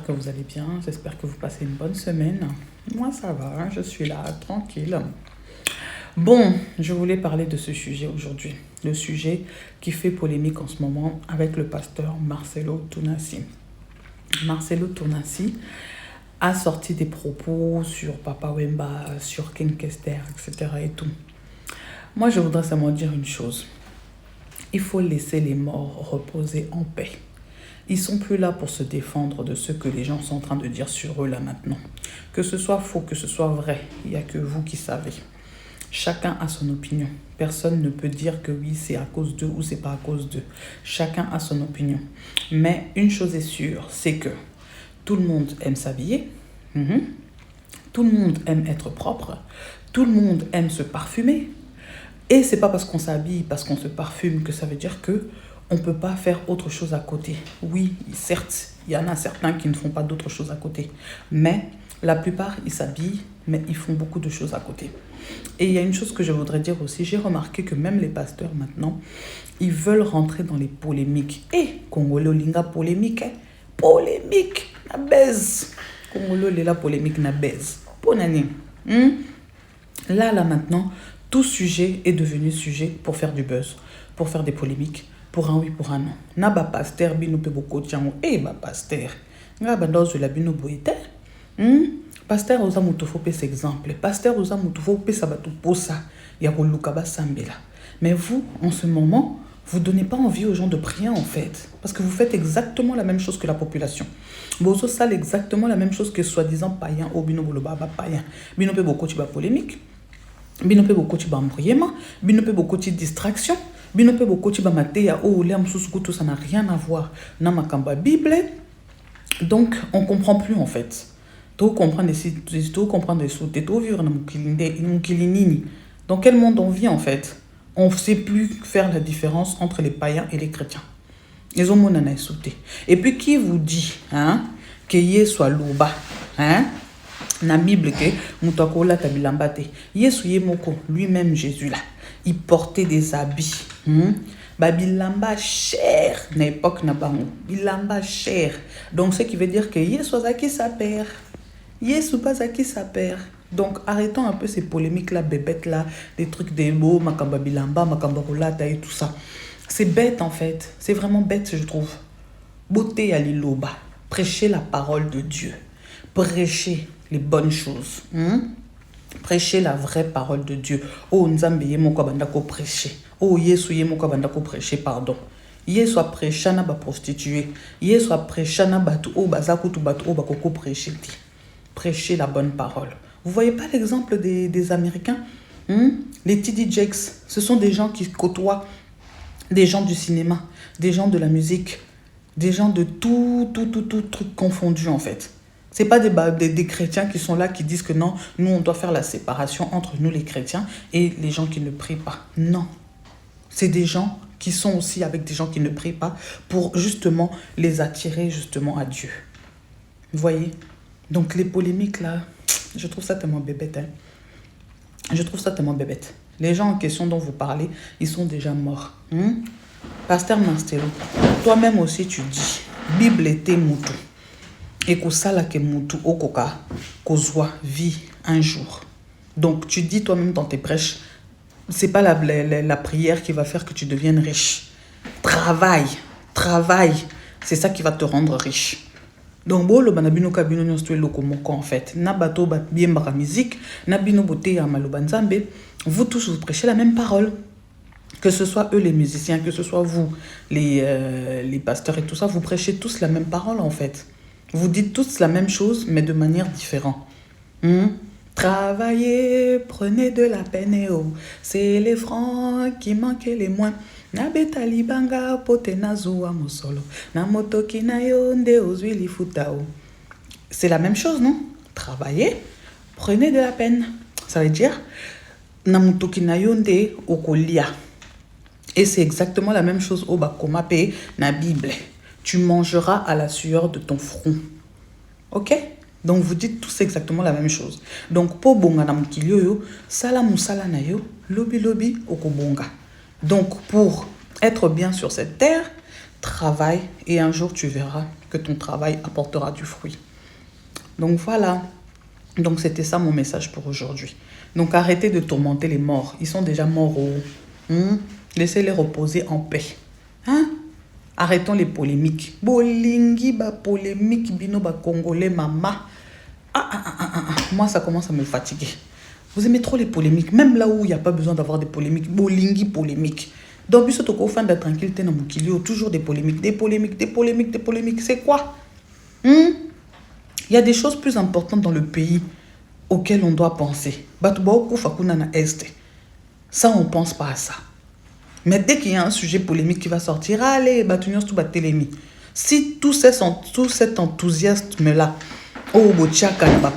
que vous allez bien, j'espère que vous passez une bonne semaine. Moi ça va, je suis là, tranquille. Bon, je voulais parler de ce sujet aujourd'hui, le sujet qui fait polémique en ce moment avec le pasteur Marcelo Tounassi. Marcelo Tounassi a sorti des propos sur Papa Wemba, sur King Kester, etc. et tout. Moi je voudrais seulement dire une chose, il faut laisser les morts reposer en paix. Ils sont plus là pour se défendre de ce que les gens sont en train de dire sur eux là maintenant. Que ce soit faux, que ce soit vrai, il n'y a que vous qui savez. Chacun a son opinion. Personne ne peut dire que oui, c'est à cause d'eux ou c'est pas à cause d'eux. Chacun a son opinion. Mais une chose est sûre, c'est que tout le monde aime s'habiller. Tout le monde aime être propre. Tout le monde aime se parfumer. Et c'est pas parce qu'on s'habille, parce qu'on se parfume que ça veut dire que on ne peut pas faire autre chose à côté. Oui, certes, il y en a certains qui ne font pas d'autres choses à côté. Mais la plupart, ils s'habillent, mais ils font beaucoup de choses à côté. Et il y a une chose que je voudrais dire aussi. J'ai remarqué que même les pasteurs, maintenant, ils veulent rentrer dans les polémiques. Et Congolais, linga polémique, polémique, na baise. Congolais, la polémique, na baise. Ponani. Là, maintenant, tout sujet est devenu sujet pour faire du buzz, pour faire des polémiques. Pour un oui, pour un non. Na ba pasteur bino pe boko tiango. Eh ba pasteur. Nga ba ndozo la bino boite. Pasteur oza mutofo pe exemple. Pasteur oza mutofo pe sabatu posa. Ya ko luka ba sambela. Mais vous, en ce moment, vous donnez pas envie aux gens de prier en fait. Parce que vous faites exactement la même chose que la population. Bozo sale exactement la même chose que soi-disant païen ou bino boloba ba païen. Bino pe boko ti ba polémique. Bino pe boko ti ba embrouillement. Bino pe boko ti distraction. Binope bokoti ba mateya o le amsusukuto, ça n'a rien à voir na makamba Bible. Donc on comprend plus en fait. Tout comprendre les tout comprendre les sous tout vivre na mukilinini. Dans quel monde on vit en fait? On sait plus faire la différence entre les païens et les chrétiens. Ils ont mon sauté. Et puis qui vous dit que Yesu aluba na Bible que mutakola tabilambate. Yesu yemoko lui-même Jésus là. Il portait des habits. Bilamba cher. Na époque na bango. Bilamba cher. Donc ce qui veut dire que Yesu azaki sa père. Yesu pas zaki sa père. Donc arrêtons un peu ces polémiques là, bébêtes là, des trucs des mots, makamba bilamba, makamba rolata et tout ça. C'est bête en fait. C'est vraiment bête je trouve. Beauté à l'iloba. Prêcher la parole de Dieu. Prêcher les bonnes choses. Prêcher la vraie parole de Dieu. Oh, Nzambe yemoko bandako prêcher. Oh, Yesu yemoko bandako prêcher, pardon. Yesu a prêché na ba prostituée. Yesu a prêché na batu o bazakutu batu o bakoko prêcher. Prêcher la bonne parole. Vous voyez pas l'exemple des Américains? Les TD Jakes, ce sont des gens qui côtoient des gens du cinéma, des gens de la musique, des gens de tout truc confondu en fait. C'est pas des chrétiens qui sont là qui disent que non, nous on doit faire la séparation entre nous les chrétiens et les gens qui ne prient pas. Non. C'est des gens qui sont aussi avec des gens qui ne prient pas pour justement les attirer justement à Dieu. Vous voyez? Donc les polémiques là, je trouve ça tellement bébête. Je trouve ça tellement bébête. Les gens en question dont vous parlez, ils sont déjà morts. Pasteur Marcelo, toi-même aussi tu dis, Bible était moutou. Et que ça là que mutu okoka kozwa vie un jour. Donc tu dis toi-même dans tes prêches, c'est pas la prière qui va faire que tu deviennes riche. Travaille, c'est ça qui va te rendre riche. Donc bolo banabino kabino nyonso eloko moko en fait. Na bato ba bien ba musique, na bino boté ya maloba nzambe, vous tous vous prêchez la même parole. Que ce soit eux les musiciens, que ce soit vous les pasteurs et tout ça, vous prêchez tous la même parole en fait. Vous dites tous la même chose, mais de manière différente. Travaillez, prenez de la peine, c'est les francs qui manquent les moins. Na betali banga pote na zuwa musolo. Na motoki na yonde ozwili futao. C'est la même chose, non? Travaillez, prenez de la peine. Ça veut dire, na motoki na yonde okolia. Et c'est exactement la même chose au bakomape na Bible. Tu mangeras à la sueur de ton front. Ok? Donc vous dites tous exactement la même chose. Donc po bonga na mukilio yo, sala musala na yo, lobi okobonga. Donc pour être bien sur cette terre, travaille et un jour tu verras que ton travail apportera du fruit. Donc voilà. Donc c'était ça mon message pour aujourd'hui. Donc arrêtez de tourmenter les morts. Ils sont déjà morts. Laissez-les reposer en paix. Hein? Arrêtons les polémiques. Bolingi, ba polémique, bino, ba congolais, mama. Moi, ça commence à me fatiguer. Vous aimez trop les polémiques, même là où il n'y a pas besoin d'avoir des polémiques. Bolingi, polémique. Donc, puis, au fin de la tranquillité, dans Moukilio, toujours des polémiques, des polémiques, des polémiques, des polémiques. C'est quoi? Il y a des choses plus importantes dans le pays auxquelles on doit penser. Ça, on ne pense pas à ça. Mais dès qu'il y a un sujet polémique qui va sortir, allez, si tout cet enthousiasme-là, oh,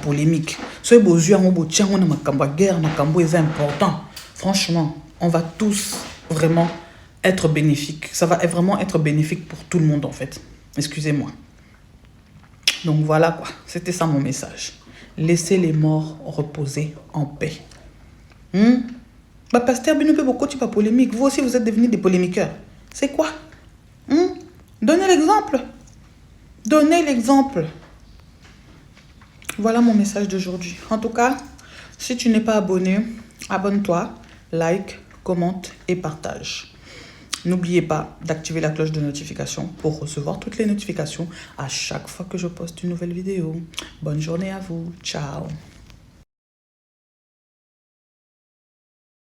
polémique, ce beau yeux, on a guerre, c'est important. Franchement, on va tous vraiment être bénéfiques. Ça va vraiment être bénéfique pour tout le monde, en fait. Excusez-moi. Donc voilà quoi, c'était ça mon message. Laissez les morts reposer en paix. Pasteur Binope, pourquoi tu pas polémique? Vous aussi, vous êtes devenus des polémiqueurs. C'est quoi? Donnez l'exemple. Donnez l'exemple. Voilà mon message d'aujourd'hui. En tout cas, si tu n'es pas abonné, abonne-toi, like, commente et partage. N'oubliez pas d'activer la cloche de notification pour recevoir toutes les notifications à chaque fois que je poste une nouvelle vidéo. Bonne journée à vous. Ciao.